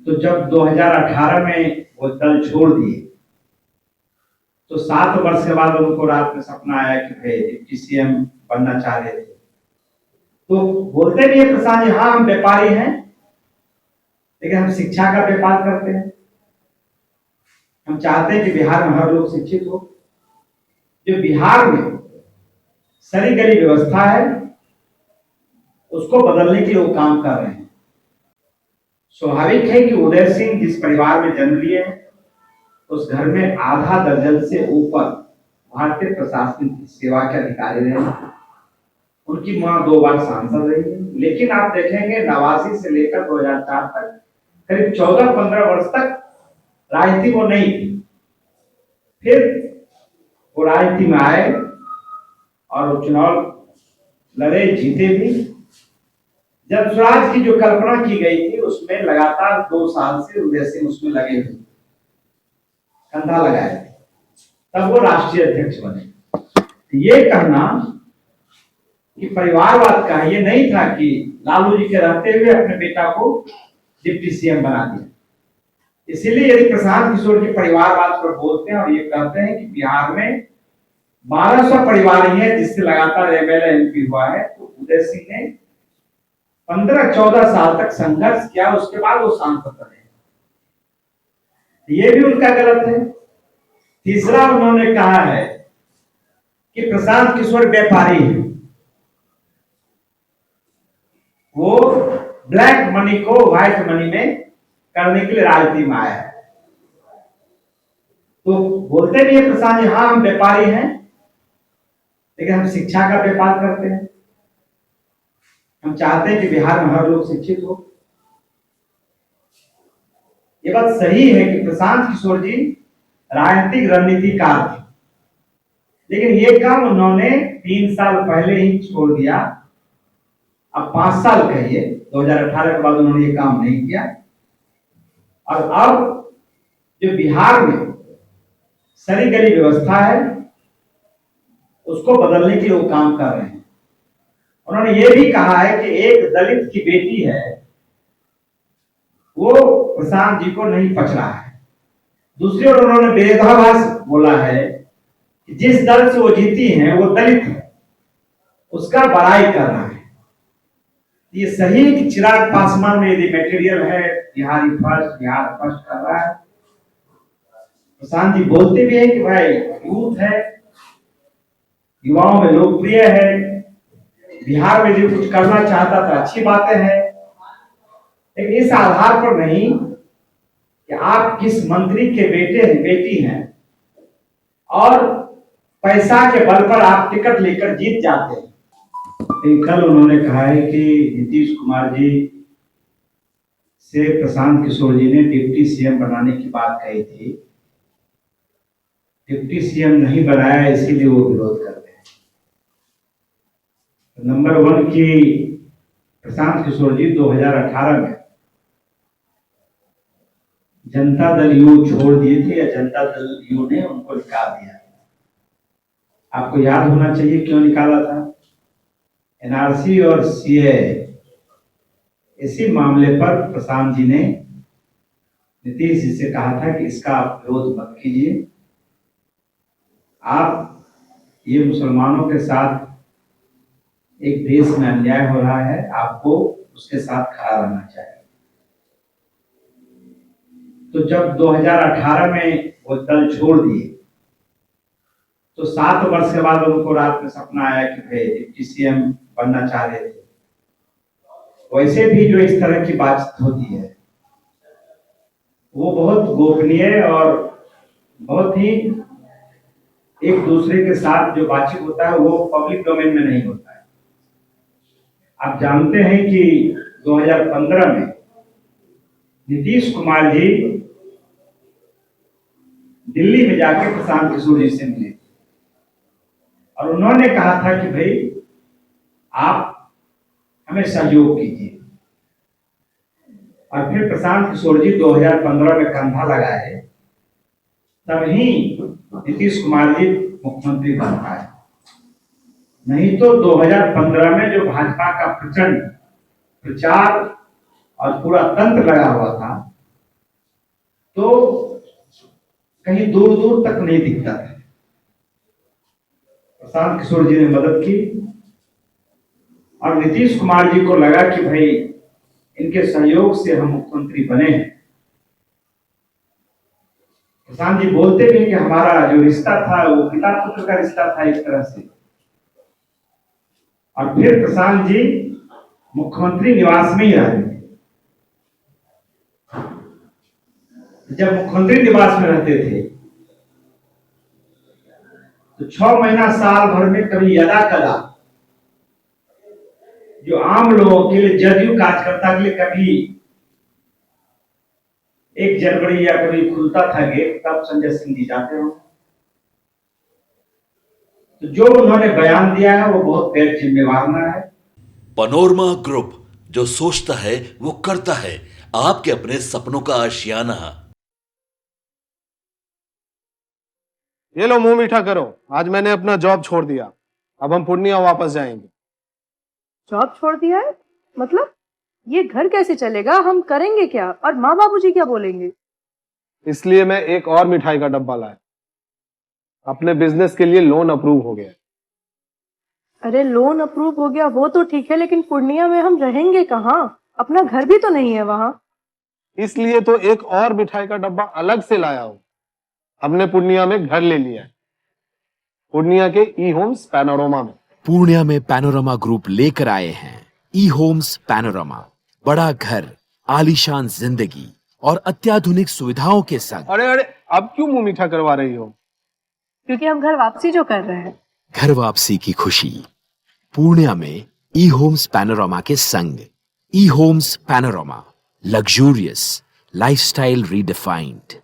तो जब 2018 में वो दल छोड़ दिए तो 7 वर्ष के बाद उनको रात में सपना आया कि भाई डिप्टी सीएम बनना चाह रहे थे। तो बोलते भी है प्रशांत जी, हाँ हम व्यापारी हैं लेकिन हम शिक्षा का व्यापार करते हैं। हम चाहते हैं कि बिहार में हर लोग शिक्षित हो। जो बिहार में सरी गली व्यवस्था है उसको बदलने के लिए वो काम कर रहे हैं। स्वाभाविक है कि उदय सिंह जिस परिवार में जन्म लिए उस घर में आधा दर्जन से ऊपर भारतीय प्रशासनिक सेवा के अधिकारी रहे। उनकी मां 2 बार सांसद रही है, लेकिन आप देखेंगे 89 से लेकर 2004 तक करीब 14-15 वर्ष तक राजनीति वो नहीं थी। फिर वो राजनीति में आए और चुनाव लड़े, जीते भी। जब स्वराज की जो कल्पना की गई थी उसमें लगातार 2 साल से उदय सिंह उसमें लगे हुए, कंधा लगाए थे, तब वो राष्ट्रीय अध्यक्ष बने। ये कहना कि परिवारवाद का ये नहीं था कि लालू जी के रहते हुए अपने बेटा को डिप्टी सीएम बना दिया। इसीलिए यदि प्रशांत किशोर जी परिवारवाद पर बोलते हैं और ये कहते हैं कि बिहार में 1200 परिवार ही है जिससे लगातार एमएलए एमपी हुआ है, तो उदय सिंह ने 15-14 साल तक संघर्ष किया, उसके बाद वो सांसद बने। ये भी उनका गलत है। तीसरा उन्होंने कहा है कि प्रशांत किशोर व्यापारी है, वो ब्लैक मनी को व्हाइट मनी में करने के लिए राजनीति में आया है। तो बोलते भी है प्रशांत जी, हाँ हम व्यापारी हैं लेकिन हम शिक्षा का व्यापार करते हैं। हम चाहते हैं कि बिहार में हर लोग शिक्षित हो। ये बात सही है कि प्रशांत किशोर जी राजनीतिक रणनीतिकार थे, लेकिन ये काम उन्होंने 3 साल पहले ही छोड़ दिया। अब 5 साल कहिए, 2018 के बाद उन्होंने ये काम नहीं किया। और अब जो बिहार में सरी गली व्यवस्था है उसको बदलने के लिए वो काम कर रहे हैं। उन्होंने ये भी कहा है कि एक दलित की बेटी है, वो प्रशांत जी को नहीं पच रहा है। दूसरी ओर उन्होंने विरोधाभास बोला है कि जिस दल से वो जीती हैं वो दलित है, उसका बड़ाई कर रहा है। ये सही है कि चिराग पासवान में यदि मटेरियल है बिहारी फर्स्ट, बिहार फर्स्ट कर रहा है। प्रशांत जी बोलते भी हैं कि भाई यूथ है, युवाओं में लोकप्रिय है, बिहार में जो कुछ करना चाहता था अच्छी बातें हैं, लेकिन इस आधार पर नहीं कि आप किस मंत्री के बेटे हैं, बेटी हैं और पैसा के बल पर आप टिकट लेकर जीत जाते हैं। कल उन्होंने कहा है कि नीतीश कुमार जी से प्रशांत किशोर जी ने डिप्टी सीएम बनाने की बात कही थी। डिप्टी सीएम नहीं बनाया इसीलिए वो विरोध करते हैं। नंबर 1 की प्रशांत किशोर जी 2018 में जनता दल यू छोड़ दिए थे या जनता दल यू ने उनको निकाल दिया। आपको याद होना चाहिए क्यों निकाला था। एनआरसी और सीए इसी मामले पर प्रशांत जी ने नीतीश जी से कहा था कि इसका आप विरोध मत कीजिए, आप ये मुसलमानों के साथ एक देश में अन्याय हो रहा है, आपको उसके साथ खड़ा रहना चाहिए। तो जब 2018 में वो दल छोड़ दिए तो 7 वर्ष के बाद उनको रात में सपना आया कि भाई डिप्टी सीएम बनना चाह रहे थे। वैसे भी जो इस तरह की बातचीत होती है वो बहुत गोपनीय और बहुत ही एक दूसरे के साथ जो बातचीत होता है वो पब्लिक डोमेन में नहीं होता है। आप जानते हैं कि 2015 में नीतीश कुमार जी दिल्ली में जाकर प्रशांत किशोर जी से मिले और उन्होंने कहा था कि भाई आप हमें सहयोग कीजिए। और फिर प्रशांत किशोर जी 2015 में कंधा लगाए, तभी नीतीश कुमार जी मुख्यमंत्री बन पाए। नहीं तो 2015 में जो भाजपा का प्रचंड प्रचार और पूरा तंत्र लगा हुआ था तो कहीं दूर दूर तक नहीं दिखता था। प्रशांत किशोर जी ने मदद की और नीतीश कुमार जी को लगा कि भाई इनके सहयोग से हम मुख्यमंत्री बने हैं। प्रशांत जी बोलते भी कि हमारा जो रिश्ता था वो पिता पुत्र का रिश्ता था एक तरह से। और फिर प्रशांत जी मुख्यमंत्री निवास में ही रहते थे। जब मुख्यमंत्री निवास में रहते थे तो 6 महीना साल भर में कभी यदा कदा जो आम लोगों के लिए, जदयू कार्यकर्ता के लिए कभी 1 जनवरी या कभी खुलता था गेट, तब संजय सिंह जी जाते हो। तो जो उन्होंने बयान दिया है वो बहुत गैर जिम्मेवाराना है। पैनोरमा ग्रुप, जो सोचता है वो करता है। आपके अपने सपनों का आशियाना। ये लो मुंह मीठा करो, आज मैंने अपना जॉब छोड़ दिया। अब हम पूर्णिया वापस जाएंगे। जॉब छोड़ दिया है? मतलब ये घर कैसे चलेगा? हम करेंगे क्या? और माँ बाबूजी क्या बोलेंगे? इसलिए मैं एक और मिठाई का डब्बा लाया। अपने बिजनेस के लिए लोन अप्रूव हो गया। अरे लोन अप्रूव हो गया वो तो ठीक है, लेकिन पूर्णिया में हम रहेंगे कहाँ? अपना घर भी तो नहीं है वहां। इसलिए तो एक और मिठाई का डब्बा अलग से लाया हूं। हमने पूर्णिया में घर ले लिया है, पूर्णिया के ई होम्स पैनोरमा में। पूर्णिया में पैनोरमा ग्रुप लेकर आए हैं ई होम्स पैनोरमा। बड़ा घर, आलीशान जिंदगी और अत्याधुनिक सुविधाओं के संग। अरे अरे, अब क्यों मुंह मीठा करवा रही हो? क्योंकि हम घर वापसी जो कर रहे हैं। घर वापसी की खुशी पूर्णिया में ई होम्स पैनोरमा के संग। ई Homes Panorama, luxurious lifestyle redefined.